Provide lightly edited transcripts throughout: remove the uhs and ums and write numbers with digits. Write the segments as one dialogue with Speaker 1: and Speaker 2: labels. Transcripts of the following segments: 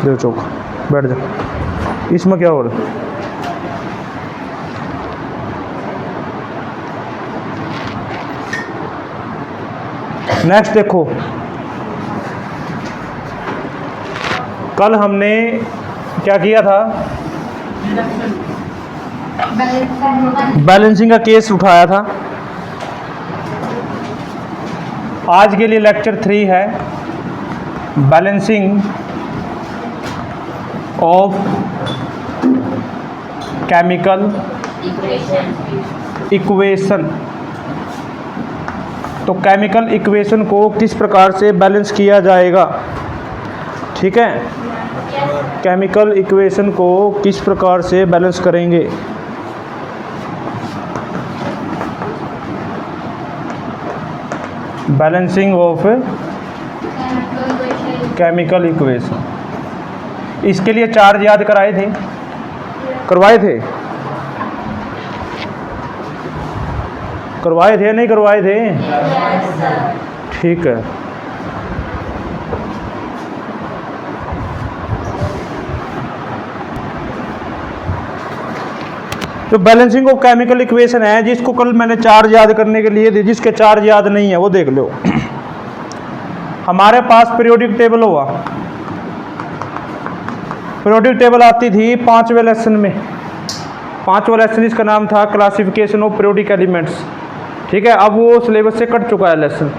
Speaker 1: दे चौक, बैठ जा। इसमें क्या हो रहा है? नेक्स्ट देखो, कल हमने क्या किया था? बैलेंसिंग का केस उठाया था। आज के लिए लेक्चर 3 है बैलेंसिंग ऑफ केमिकल इक्वेशन। तो केमिकल इक्वेशन को किस प्रकार से बैलेंस किया जाएगा, ठीक है? केमिकल इक्वेशन को किस प्रकार से बैलेंस करेंगे? बैलेंसिंग ऑफ केमिकल इक्वेशन, इसके लिए चार्ज याद करवाए थे नहीं करवाए थे? ठीक है। तो बैलेंसिंग ऑफ केमिकल इक्वेशन है जिसको कल मैंने चार्ज याद करने के लिए दी, जिसके चार्ज याद नहीं है वो देख लो। हमारे पास पीरियोडिक टेबल हुआ, पीरियोडिक टेबल आती थी 5वें लेसन में। 5वां लेसन इसका नाम था क्लासिफिकेशन ऑफ पीरियोडिक एलिमेंट्स, ठीक है? अब वो सिलेबस से कट चुका है लेसन,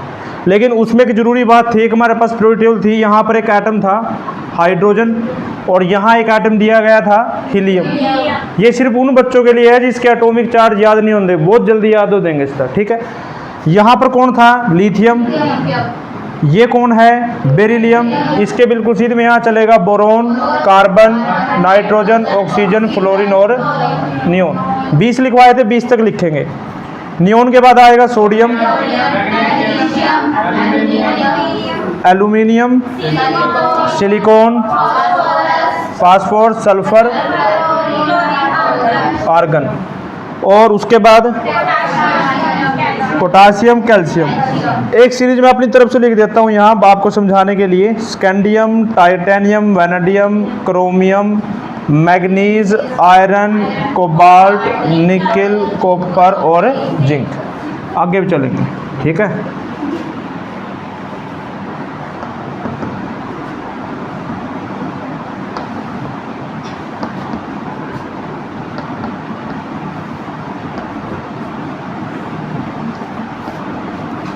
Speaker 1: लेकिन उसमें एक जरूरी बात थी कि हमारे पास पीरियोडिक टेबल थी। यहाँ पर एक एटम था हाइड्रोजन और यहाँ एक एटम दिया गया था हीलियम। ये सिर्फ उन बच्चों के लिए है जिसके एटॉमिक चार्ज याद नहीं होंगे, बहुत जल्दी याद हो देंगे इसका, ठीक है? यहाँ पर कौन था? लिथियम। ये कौन है? बेरिलियम। इसके बिल्कुल सीधे में यहाँ चलेगा boron, carbon, nitrogen, oxygen, fluorine और नियोन। 20 लिखवाए थे, 20 तक लिखेंगे। नियोन के बाद आएगा sodium, aluminium, silicon, phosphorus, sulphur, argon, और उसके बाद पोटासियम, कैल्शियम। एक सीरीज में अपनी तरफ से लिख देता हूँ यहाँ आपको समझाने के लिए। Scandium, titanium, vanadium, chromium, manganese, iron, cobalt, nickel, copper और जिंक। आगे भी चलेंगे, ठीक है?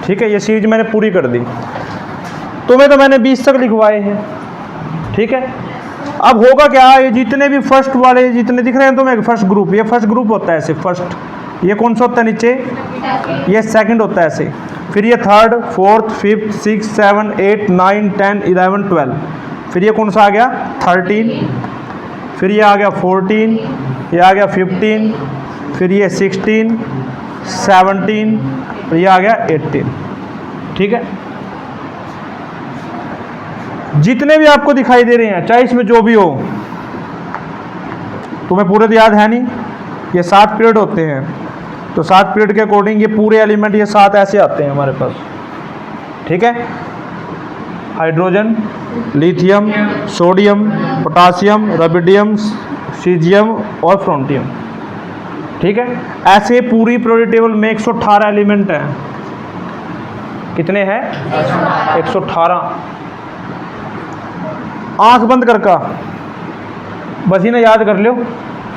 Speaker 1: ठीक है, ये सीरीज मैंने पूरी कर दी। तुम्हें तो मैंने 20 तक लिखवाए हैं, ठीक है? अब होगा क्या, ये जितने भी फर्स्ट वाले जितने दिख रहे हैं तुम्हें, फर्स्ट ग्रुप, ये फर्स्ट ग्रुप होता है ऐसे। फर्स्ट ये कौन सा होता है नीचे? ये सेकंड होता है ऐसे। फिर ये थर्ड, फोर्थ, फिफ्थ, 6, 7, 8, 9, 10, 11, 12। फिर ये कौन सा आ गया? 13। फिर ये आ गया 14, ये आ गया 15, फिर ये 16, 17, ये आ गया 18, ठीक है? जितने भी आपको दिखाई दे रहे हैं, चाहे इसमें जो भी हो, तुम्हें पूरे तो याद है नहीं। ये 7 पीरियड होते हैं, तो 7 पीरियड के अकॉर्डिंग ये पूरे एलिमेंट ये 7 ऐसे आते हैं हमारे पास, ठीक है? Hydrogen, lithium, sodium, potassium, rubidium, caesium और फ्रोंटियम, ठीक है? ऐसे पूरी पीरियोडिक टेबल में 118 एलिमेंट हैं। कितने हैं? 118। आंख बंद करके बस ही ना याद कर लो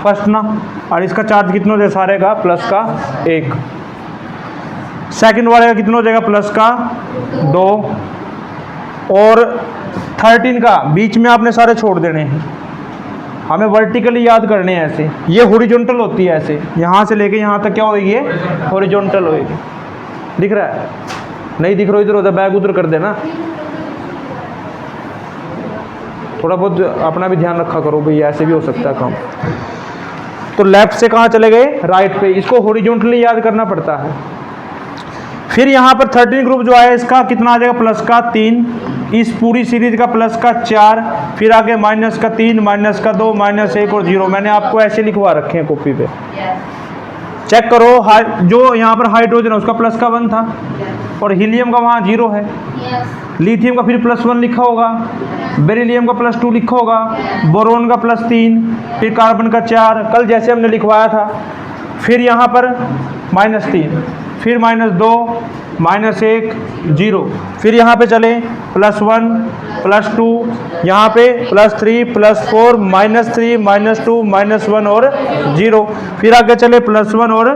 Speaker 1: फर्स्ट ना। और इसका चार्ज कितना हो जाएगा सारे का? प्लस का 1। सेकंड वाले का कितना हो जाएगा? प्लस का 2। और 13 का बीच में आपने सारे छोड़ देने हैं, हमें वर्टिकली याद करने हैं ऐसे। ये हॉरिजॉन्टल होती है ऐसे, यहाँ से लेके यहाँ तक क्या होगी? ये हॉरिजॉन्टल होगी। दिख रहा है? नहीं दिख रहा इधर होता, बैग उधर कर देना। थोड़ा बहुत अपना भी ध्यान रखा करो भाई, ऐसे भी हो सकता है काम। तो लेफ्ट से कहाँ चले गए? राइट पे। इसको हॉरिजॉन्टली याद करना पड़ता है। फिर यहाँ पर 13 ग्रुप जो आया इसका कितना आ जाएगा? प्लस का 3। इस पूरी सीरीज का प्लस का 4। फिर आगे माइनस का 3, माइनस का 2, माइनस 1 और 0। मैंने आपको ऐसे लिखवा रखे हैं कॉपी पे, चेक करो। जो यहाँ पर हाइड्रोजन है उसका प्लस का 1 था, और हीलियम का वहाँ 0 है। लिथियम का फिर +1 लिखा होगा, बेरिलियम का +2 लिखा होगा, बोरोन का +3, फिर कार्बन का 4, कल जैसे हमने लिखवाया था। फिर यहाँ पर -3, फिर -2, -1, 0, फिर यहाँ पे चले +1, +2, यहाँ पे +3, +4, -3, -2, -1 और 0, फिर आगे चले +1 और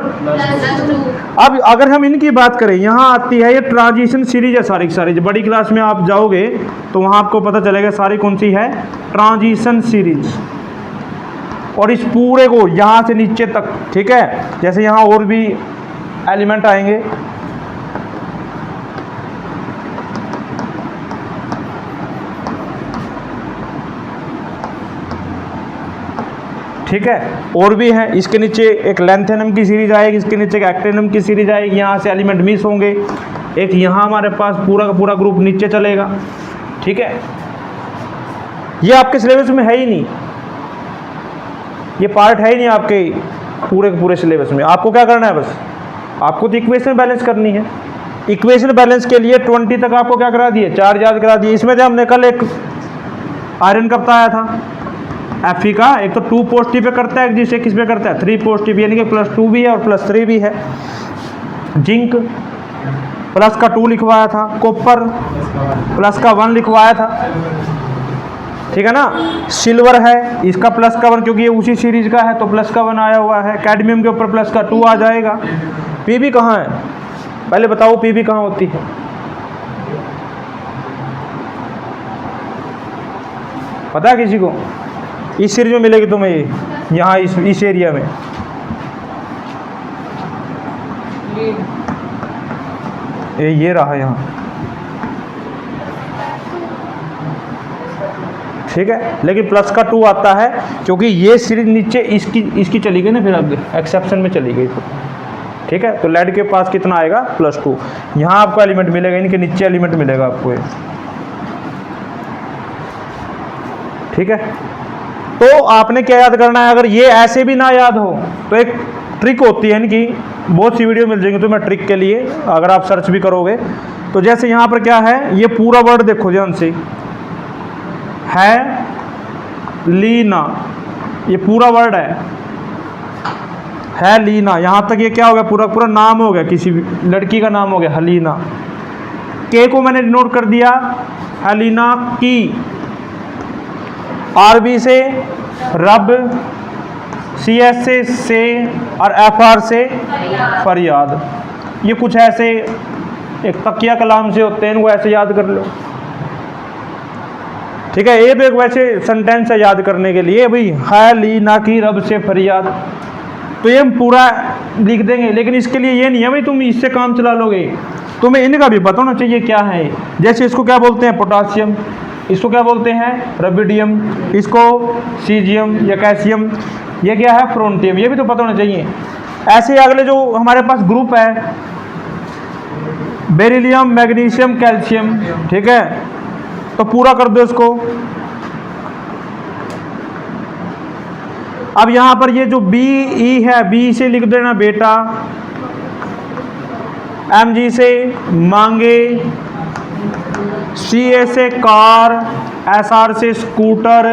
Speaker 1: अब अगर हम इनकी बात करें, यहाँ आती है ये ट्रांजिशन सीरीज है सारी की सारी। बड़ी क्लास में आप जाओगे तो वहाँ आपको पता चलेगा सारी कौन सी है, ट्रांजिशन सीरीज। और इस पूरे को यहाँ से नीचे तक, ठीक है, जैसे यहाँ और भी एलिमेंट आएंगे, ठीक है, और भी है। इसके नीचे एक लैंथेनम की सीरीज आएगी, इसके नीचे एक एक्टेनम की सीरीज आएगी, यहाँ से एलिमेंट मिस होंगे। एक यहाँ हमारे पास पूरा का पूरा ग्रुप नीचे चलेगा, ठीक है। ये आपके सिलेबस में है ही नहीं, ये पार्ट है ही नहीं आपके पूरे के पूरे सिलेबस में। आपको क्या करना है, बस आपको तो इक्वेशन बैलेंस करनी है। इक्वेशन बैलेंस के लिए 20 तक आपको क्या करा दिए, 4 याद करा दिए। इसमें से हमने कल एक आयरन का बताया था, Fe का, एक तो 2 पॉजिटिव पे करता है, जिसे किस पे करता है, 3 पॉजिटिव, यानी कि +2 भी है और +3 भी है। जिंक प्लस का 2 लिखवाया था, कॉपर प्लस का 1 लिखवाया था, ठीक है ना। सिल्वर है, इसका प्लस का 1, क्योंकि ये उसी सीरीज का है तो प्लस का 1 आया हुआ है। कैडमियम के ऊपर प्लस का 2 आ जाएगा। पीबी कहाँ है, पहले बताओ पीबी कहाँ होती है, पता है किसी को? इस सीरीज में मिलेगी तुम्हें ये, यहाँ इस एरिया में। ये रहा यहाँ, ठीक है। लेकिन प्लस का 2 आता है क्योंकि ये सीरीज नीचे इसकी चली गई ना, फिर आगे एक्सेप्शन में चली गई, तो ठीक है। तो लेड के पास कितना आएगा, +2। यहाँ आपको एलिमेंट मिलेगा, इनके नीचे एलिमेंट मिलेगा आपको ये, ठीक है। तो आपने क्या याद करना है, अगर ये ऐसे भी ना याद हो तो एक ट्रिक होती है इनकी, बहुत सी वीडियो मिल जाएंगी तुम्हें ट्रिक के लिए, अगर आप सर्च भी करोगे तो। जैसे यहाँ पर क्या है, ये पूरा वर्ड देखो ध्यान से, है लीना, ये पूरा वर्ड है लीना। यहाँ तक ये क्या हो गया, पूरा पूरा नाम हो गया, किसी भी लड़की का नाम हो गया हलीना। के को मैंने नोट कर दिया, हलीना की। आरबी से रब, सीएस से और एफआर से फरियाद। ये कुछ ऐसे एक तकिया कलाम से होते हैं, इनको ऐसे याद कर लो, ठीक है। ये भी एक वैसे सेंटेंस है याद करने के लिए, भाई है लीना की रब से फरियाद, तो ये हम पूरा लिख देंगे। लेकिन इसके लिए ये नहीं है भाई तुम इससे काम चला लोगे, तुम्हें इनका भी पता होना चाहिए क्या है। जैसे इसको क्या बोलते हैं, पोटासियम, इसको क्या बोलते हैं, रबिडियम, इसको सीजियम या कैल्शियम, ये क्या है, फ्रोंटियम, ये भी तो पता होना चाहिए। ऐसे अगले जो हमारे पास ग्रुप है, बेरिलियम, मैग्नीशियम, कैल्शियम, ठीक है। तो पूरा कर दो इसको। अब यहां पर ये जो BE है, बी से लिख देना बेटा, MG से मांगे, CA से कार, SR से स्कूटर,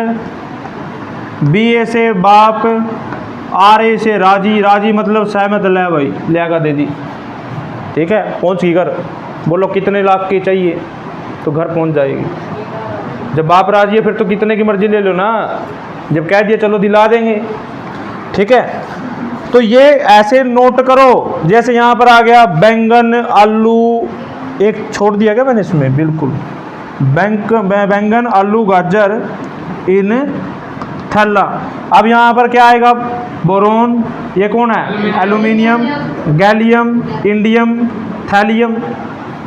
Speaker 1: BA से बाप, RA से राजी, राजी मतलब सहमत, ले भाई लेगा दे दी, ठीक है। पहुंच गई घर, बोलो कितने लाख की चाहिए तो घर पहुंच जाएगी। जब बाप राजी है फिर तो कितने की मर्जी ले लो ना, जब कह दिया चलो दिला देंगे, ठीक है। तो ये ऐसे नोट करो, जैसे यहाँ पर आ गया बैंगन, आलू, एक छोड़ दिया क्या मैंने इसमें, बिल्कुल बैंगन, आलू, गाजर इन थैला। अब यहाँ पर क्या आएगा, बोरोन, ये कौन है, एल्यूमिनियम, गैलियम, इंडियम, थैलियम।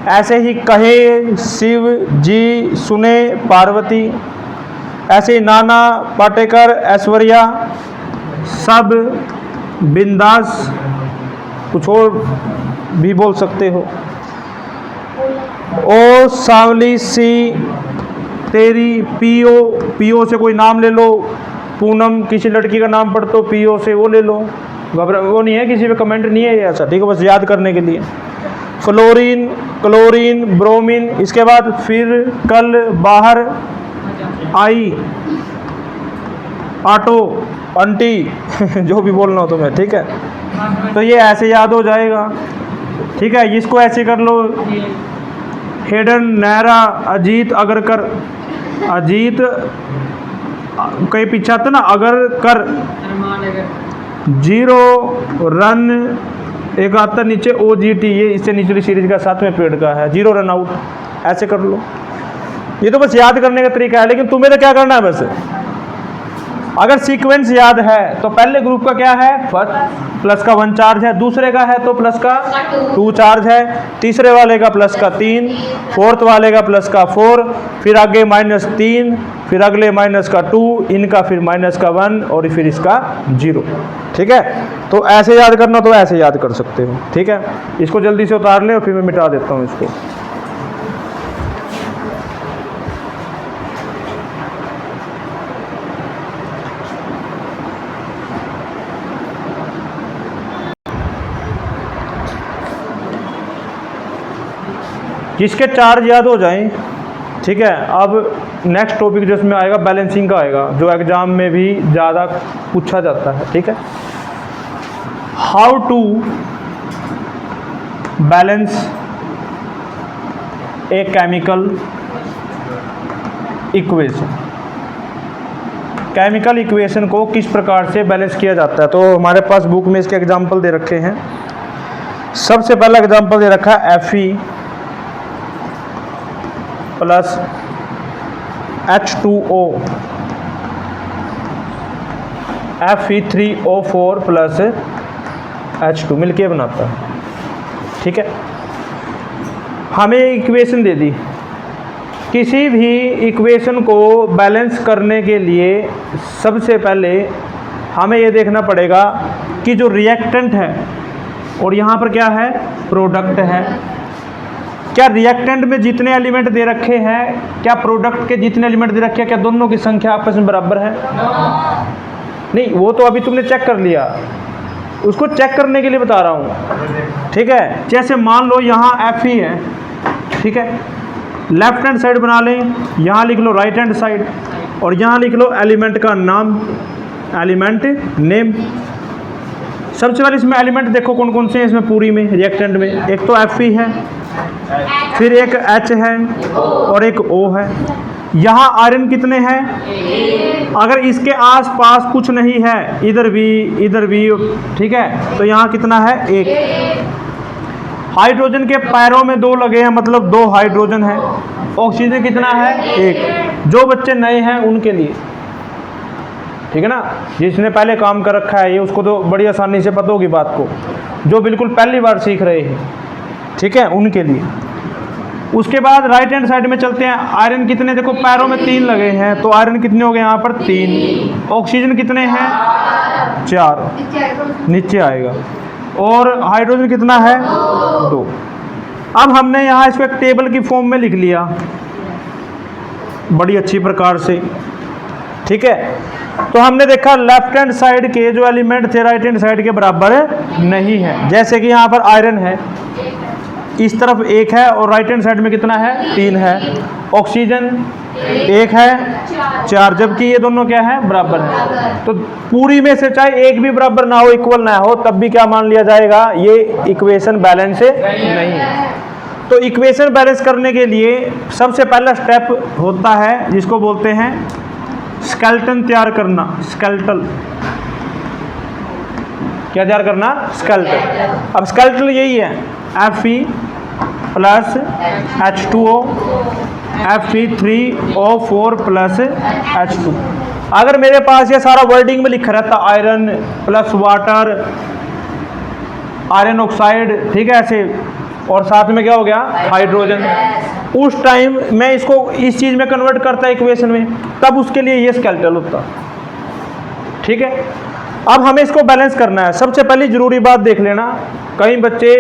Speaker 1: ऐसे ही कहे शिव जी, सुने पार्वती, ऐसे नाना पाटेकर, ऐश्वर्या, सब बिंदास, कुछ और भी बोल सकते हो। ओ सांवली सी तेरी, पीओ से कोई नाम ले लो, पूनम किसी लड़की का नाम पढ़ तो पीओ से वो ले लो, घबरा वो नहीं है, किसी पे कमेंट नहीं है ये ऐसा, ठीक है, बस याद करने के लिए। फ्लोरीन, क्लोरीन, ब्रोमीन, इसके बाद फिर कल, बाहर, आई, ऑटो, अंटी जो भी बोलना हो तुम्हें, ठीक है। तो ये ऐसे याद हो जाएगा, ठीक है। इसको ऐसे कर लो, हेडन, नहरा, अजीत, अगरकर, अजीत कहीं पीछे आता ना, अगर कर, जीरो, रन, एक आता नीचे OGT, ये इससे निचली सीरीज का 7वें पीरियड का है, जीरो रन आउट, ऐसे कर लो। ये तो बस याद करने का तरीका है, लेकिन तुम्हें तो क्या करना है, बस अगर सीक्वेंस याद है तो पहले ग्रुप का क्या है, फर्स्ट प्लस का 1 चार्ज है, दूसरे का है तो प्लस का 2 चार्ज है, तीसरे वाले का प्लस का 3, फोर्थ वाले का प्लस का 4, फिर आगे -3, फिर अगले माइनस का 2, इनका फिर माइनस का 1 और फिर इसका 0, ठीक है। तो ऐसे याद करना तो ऐसे याद कर सकते हो, ठीक है। इसको जल्दी से उतार ले और फिर मैं मिटा देता हूँ इसको। जिसके चार्ज याद हो जाएं, ठीक है। अब नेक्स्ट टॉपिक जो इसमें आएगा बैलेंसिंग का आएगा, जो एग्जाम में भी ज़्यादा पूछा जाता है, ठीक है। How to balance a chemical equation, chemical equation को किस प्रकार से बैलेंस किया जाता है। तो हमारे पास बुक में इसके एग्जाम्पल दे रखे हैं। सबसे पहला एग्जाम्पल दे रखा है Fe plus H2O, Fe3O4 plus H2 मिलके बनाता है, ठीक है। हमें इक्वेशन दे दी। किसी भी इक्वेशन को बैलेंस करने के लिए सबसे पहले हमें ये देखना पड़ेगा कि जो रिएक्टेंट है और यहाँ पर क्या है, प्रोडक्ट है, क्या रिएक्टेंट में जितने एलिमेंट दे रखे हैं, क्या प्रोडक्ट के जितने एलिमेंट दे रखे हैं, क्या दोनों की संख्या आपस में बराबर है? नहीं, वो तो अभी तुमने चेक कर लिया, उसको चेक करने के लिए बता रहा हूँ, ठीक है। जैसे मान लो यहाँ Fe है, ठीक है, लेफ्ट हैंड साइड बना लें, यहाँ लिख लो राइट हैंड साइड और यहाँ लिख लो एलिमेंट का नाम, एलिमेंट नेम। सबसे पहले इसमें एलिमेंट देखो कौन कौन से हैं इसमें पूरी में, रिएक्टेंट में। एक तो Fe है, फिर एक H है और एक O है। यहाँ आयरन कितने हैं? अगर इसके आसपास कुछ नहीं है, इधर भी, ठीक है, तो यहाँ कितना है? 1। हाइड्रोजन के पैरों में 2 लगे हैं, मतलब 2 हाइड्रोजन है। ऑक्सीजन कितना है? 1। जो बच्चे नए हैं उनके लिए, ठीक है ना, जिसने पहले काम कर रखा है ये, उसको तो बड़ी आसानी से पता होगी बात को। जो बिल्कुल पहली बार सीख रहे हैं, ठीक है, उनके लिए। उसके बाद राइट हैंड साइड में चलते हैं। आयरन कितने, देखो पैरों में 3 लगे हैं, तो आयरन कितने हो गए यहाँ पर? 3। ऑक्सीजन कितने हैं? 4, नीचे आएगा। और हाइड्रोजन कितना है? 2। अब हमने यहाँ इसको एक टेबल की फॉर्म में लिख लिया बड़ी अच्छी प्रकार से, ठीक है। तो हमने देखा लेफ्ट हैंड साइड के जो एलिमेंट थे राइट हैंड साइड के बराबर नहीं है। जैसे कि यहाँ पर आयरन है, इस तरफ 1 है और राइट हैंड साइड में कितना है? 3 है। ऑक्सीजन 1 है, 4, जबकि ये दोनों क्या है? बराबर है। तो पूरी में से चाहे एक भी बराबर ना हो, इक्वल ना हो, तब भी क्या मान लिया जाएगा? ये इक्वेशन बैलेंस नहीं है। तो इक्वेशन बैलेंस करने के लिए सबसे पहला स्टेप होता है जिसको बोलते हैं स्केलेटन तैयार करना। स्केलेटल क्या तैयार करना? स्केलेटन। अब स्केलेटन यही है, Fe plus H2O, Fe3O4 plus H2। अगर मेरे पास ये सारा वर्डिंग में लिखा रहता iron plus water, iron oxide, ठीक है, ऐसे, और साथ में क्या हो गया? हाइड्रोजन। उस टाइम मैं इसको इस चीज़ में कन्वर्ट करता इक्वेशन में, तब उसके लिए ये स्केलेटल होता, ठीक है। अब हमें इसको बैलेंस करना है। सबसे पहली ज़रूरी बात देख लेना, कई बच्चे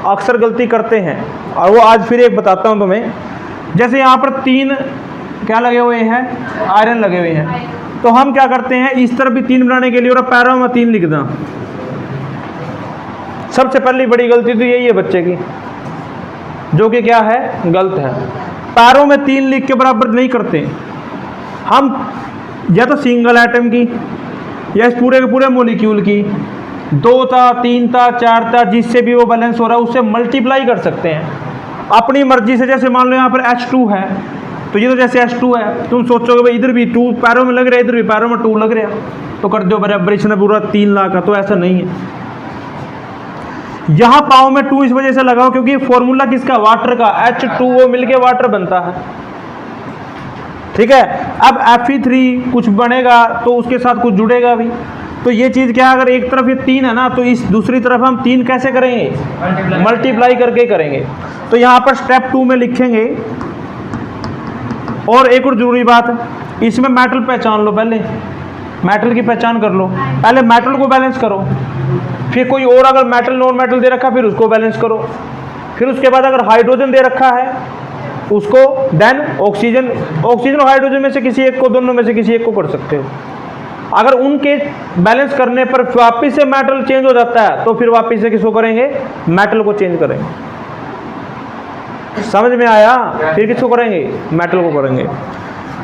Speaker 1: अक्सर गलती करते हैं और वो आज फिर एक बताता हूँ तुम्हें। जैसे यहाँ पर 3 क्या लगे हुए हैं? आयरन लगे हुए हैं। तो हम क्या करते हैं, इस तरफ भी 3 बनाने के लिए और पैरों में 3 लिख दें। सबसे पहली बड़ी गलती तो यही है बच्चे की, जो कि क्या है, गलत है। पैरों में 3 लिख के बराबर नहीं करते हम, या तो सिंगल एटम की या इस पूरे के पूरे मोलिक्यूल की, 2 था, 3 था, 4 था, जिससे भी वो बैलेंस हो रहा है उससे मल्टीप्लाई कर सकते हैं अपनी मर्जी से। जैसे मान लो यहाँ पर H2 है, तो ये तो जैसे H2 है, तुम सोचोगे भाई इधर भी 2 पैरों में लग रहा है, इधर भी पैरों में 2 लग रहा है, तो कर दो बराबर, इसने पूरा 3 लाख का। तो ऐसा नहीं है, यहाँ पाँव में 2 इस वजह से लगाओ क्योंकि फॉर्मूला किसका, वाटर का, H2O मिलके वाटर बनता है, ठीक है। अब Fe3 कुछ बनेगा तो उसके साथ कुछ जुड़ेगा भी, तो ये चीज़ क्या है, अगर एक तरफ ये 3 है ना, तो इस दूसरी तरफ हम 3 कैसे करेंगे, मल्टीप्लाई करके करेंगे। तो यहाँ पर स्टेप 2 में लिखेंगे। और एक और जरूरी बात, इसमें मेटल पहचान लो, पहले मेटल की पहचान कर लो, पहले मेटल को बैलेंस करो, फिर कोई और अगर मेटल नॉन मेटल दे रखा फिर उसको बैलेंस करो, फिर उसके बाद अगर हाइड्रोजन दे रखा है उसको, देन ऑक्सीजन और हाइड्रोजन में से किसी एक को, दोनों में से किसी एक को कर सकते हो। अगर उनके बैलेंस करने पर वापिस से मेटल चेंज हो जाता है तो फिर वापिस से किसको करेंगे, मेटल को चेंज करेंगे। समझ में आया, फिर किसको करेंगे, मेटल को करेंगे।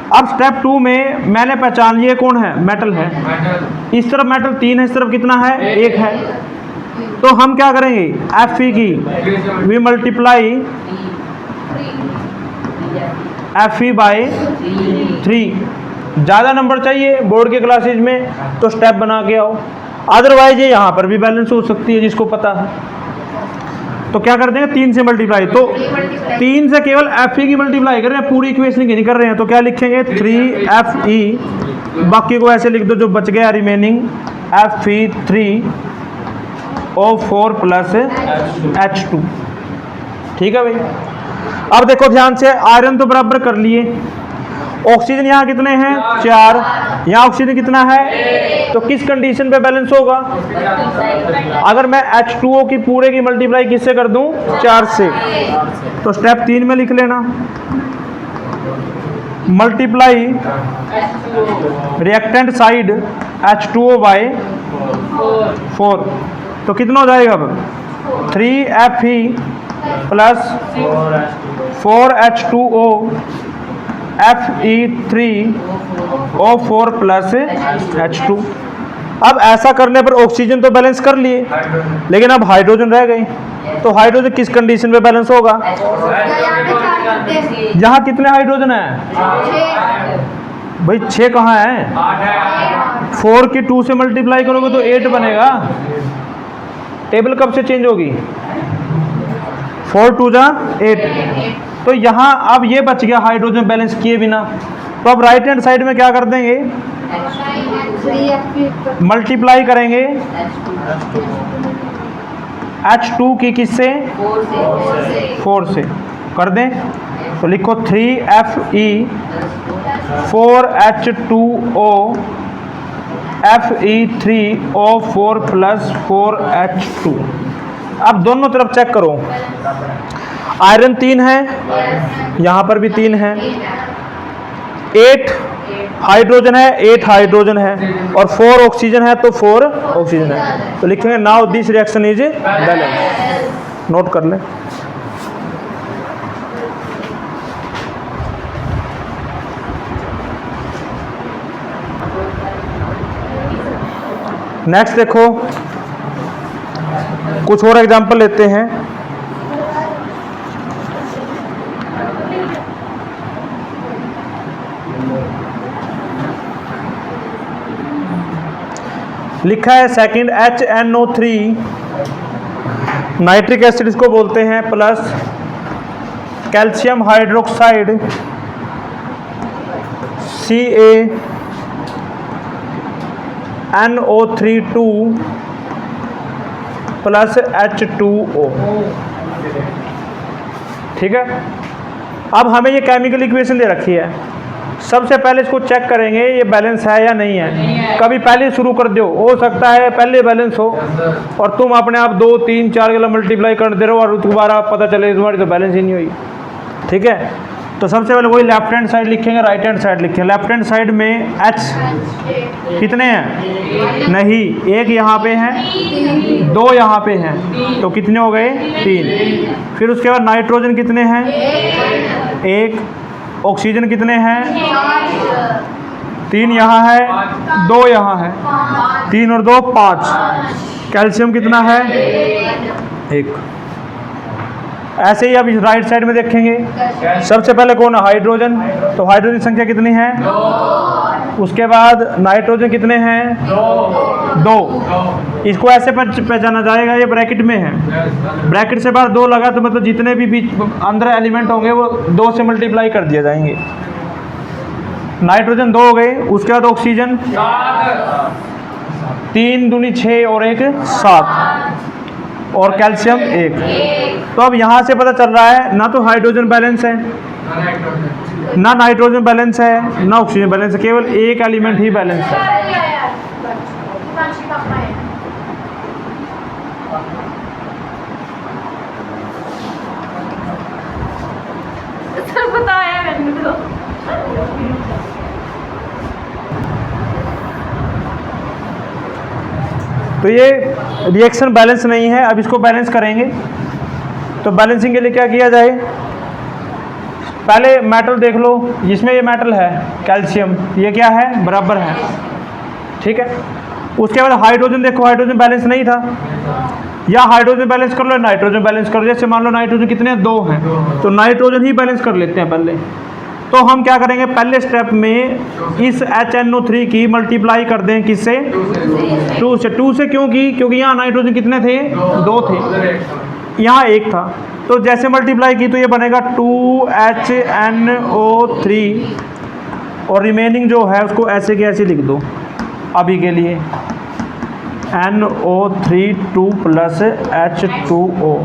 Speaker 1: अब स्टेप 2 में मैंने पहचान लिया कौन है, मेटल है, इस तरफ मेटल 3 है, इस तरफ कितना है, 1 है, तो हम क्या करेंगे, Fe की वी मल्टीप्लाई Fe बाय 3। ज़्यादा नंबर चाहिए बोर्ड के क्लासेज में तो स्टेप बना के आओ, अदरवाइज ये यहाँ पर भी बैलेंस हो सकती है जिसको पता है। तो क्या कर देंगे, 3 से मल्टीप्लाई, तो 3 से केवल Fe की मल्टीप्लाई कर रहे हैं, पूरी इक्वेशन की नहीं कर रहे हैं। तो क्या लिखेंगे, 3Fe, बाकी को ऐसे लिख दो जो बच गया रिमेनिंग, Fe3O4 प्लस H2, ठीक है भाई। अब देखो ध्यान से, आयरन तो बराबर कर लिए, ऑक्सीजन यहाँ कितने हैं, 4, यहाँ ऑक्सीजन कितना है, तो किस कंडीशन पे बैलेंस होगा, अगर मैं H2O की पूरे की मल्टीप्लाई किससे कर दूं, 4 से, तो स्टेप 3 में लिख लेना, multiply reactant side H2O bye 4, तो कितना हो जाएगा अब, 3Fe plus 4H2O Fe3O4 plus H2। अब ऐसा करने पर ऑक्सीजन तो बैलेंस कर लिए, लेकिन अब हाइड्रोजन रह गई, तो हाइड्रोजन किस कंडीशन पे बैलेंस होगा, यहाँ कितने हाइड्रोजन है भाई, 6 कहाँ है, 4 की 2 से मल्टीप्लाई करोगे तो 8 बनेगा। टेबल कब से चेंज होगी, 4 2 जा 8, तो यहाँ अब ये बच गया हाइड्रोजन बैलेंस किए बिना। तो अब राइट हैंड साइड में क्या कर देंगे, मल्टीप्लाई करेंगे H2 की किससे, 4 से कर दें, तो लिखो 3Fe 4H2O Fe3O4 plus 4H2। अब दोनों तरफ चेक करो, आयरन 3 है, यहाँ पर भी 3 है, 8 हाइड्रोजन है, 8 हाइड्रोजन है, और 4 ऑक्सीजन है, तो 4 ऑक्सीजन है। तो लिखेंगे now this reaction is balance, note कर लें। नेक्स्ट देखो, कुछ और एग्जांपल लेते हैं। लिखा है सेकंड HNO3 नाइट्रिक एसिड इसको बोलते हैं, plus calcium hydroxide CaNO3 plus H2O, ठीक है। अब हमें ये केमिकल इक्वेशन दे रखी है, सबसे पहले इसको चेक करेंगे ये बैलेंस है या नहीं है। कभी पहले शुरू कर दो, हो सकता है पहले बैलेंस हो और तुम अपने आप 2 3 4 के लिए मल्टीप्लाई कर दे रहे हो और दोबारा पता चले तुम्हारी तो बैलेंस ही नहीं हुई, ठीक है। तो सबसे पहले वही लेफ्ट हैंड साइड लिखेंगे, राइट हैंड साइड लिखेंगे। लेफ्ट हैंड साइड में H कितने हैं? नहीं, एक यहाँ पे है, दो यहाँ पे हैं, तो कितने हो गए? 3। फिर उसके बाद नाइट्रोजन कितने हैं? 1। ऑक्सीजन कितने हैं? 3 यहाँ है, 2 यहाँ है, 3 और 2 5। कैल्शियम कितना है? 1। ऐसे ही अब इस राइट साइड में देखेंगे, सबसे पहले कौन है? हाइड्रोजन। तो हाइड्रोजन संख्या कितनी है? 2। उसके बाद नाइट्रोजन कितने हैं? 2। इसको ऐसे पहचाना जाएगा, ये ब्रैकेट में है, ब्रैकेट से बाहर 2 लगा तो मतलब जितने भी बीच अंदर एलिमेंट होंगे वो 2 से मल्टीप्लाई कर दिए जाएंगे। नाइट्रोजन 2 हो गए। उसके बाद ऑक्सीजन 3 दूनी 6 और 1 7, और कैल्शियम 1। तो अब यहाँ से पता चल रहा है ना तो हाइड्रोजन बैलेंस है, ना नाइट्रोजन बैलेंस है, ना ऑक्सीजन बैलेंस है, केवल एक एलिमेंट ही बैलेंस है। तो ये रिएक्शन बैलेंस नहीं है। अब इसको बैलेंस करेंगे, तो बैलेंसिंग के लिए क्या किया जाए? पहले मेटल देख लो, जिसमें ये मेटल है कैल्शियम, ये क्या है? बराबर है, ठीक है। उसके बाद हाइड्रोजन देखो, हाइड्रोजन बैलेंस नहीं था, या हाइड्रोजन बैलेंस कर लो, नाइट्रोजन बैलेंस कर लो। जैसे मान लो नाइट्रोजन कितने हैं? 2 हैं, तो नाइट्रोजन ही बैलेंस कर लेते हैं पहले। तो हम क्या करेंगे? पहले स्टेप में इस HNO3 की मल्टीप्लाई कर दें, किससे? 2 से। 2 से क्यों की? क्योंकि यहाँ नाइट्रोजन कितने थे? 2 थे, यहाँ 1 था, तो जैसे मल्टीप्लाई की तो ये बनेगा 2HNO3, और रिमेनिंग जो है उसको ऐसे के ऐसे लिख दो अभी के लिए, NO3 2 + H2O।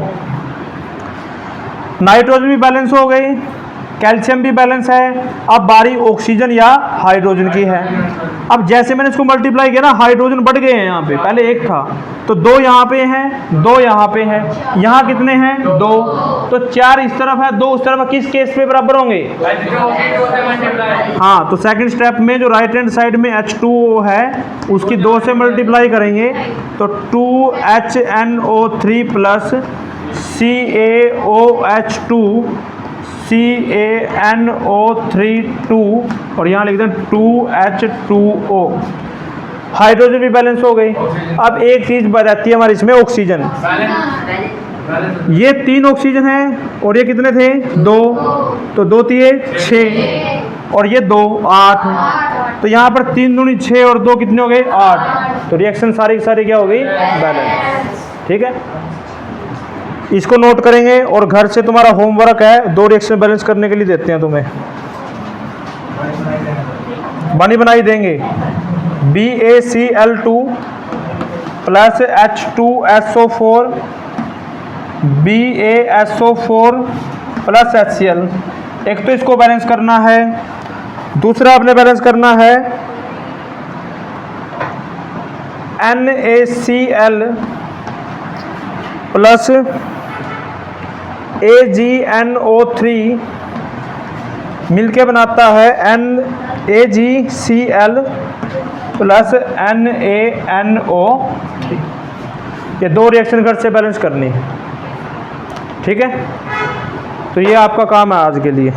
Speaker 1: नाइट्रोजन भी बैलेंस हो गई, कैल्शियम भी बैलेंस है। अब बारी ऑक्सीजन या हाइड्रोजन की है। अब जैसे मैंने इसको मल्टीप्लाई किया ना, हाइड्रोजन बढ़ गए हैं, यहाँ पे पहले 1 था, तो 2 यहाँ पे हैं, 2 यहाँ पे हैं, यहाँ कितने हैं? 2। तो 4 इस तरफ है, 2 उस तरफ है, किस केस पे बराबर होंगे? हाँ, तो सेकंड स्टेप में जो राइट हैंड साइड में H2O है उसकी 2 से मल्टीप्लाई करेंगे, तो 2HNO3 + CaOH2 CaNO3 और यहाँ लिख दें 2H2O। हाइड्रोजन भी बैलेंस हो गई। अब एक चीज बचाती है हमारी इसमें, ऑक्सीजन। ये 3 ऑक्सीजन है और ये कितने थे? 2, तो 2 × 6 और ये 2 8। तो यहाँ पर 3 दूनी 6 और 2 कितने हो गए? 8। तो रिएक्शन सारी की सारी क्या हो गई? बैलेंस, ठीक है। इसको नोट करेंगे और घर से तुम्हारा होमवर्क है, 2 रिएक्शन बैलेंस करने के लिए देते हैं तुम्हें, बनाई देंगे। BaCl2 + H2SO4 BaSO4 + HCl। एक तो इसको बैलेंस करना है, दूसरा आपने बैलेंस करना है NaCl + AgNO3 मिलके बनाता है NaGCl + NaNO3। ये 2 रिएक्शन घर से बैलेंस करनी है, ठीक है। तो ये आपका काम है आज के लिए।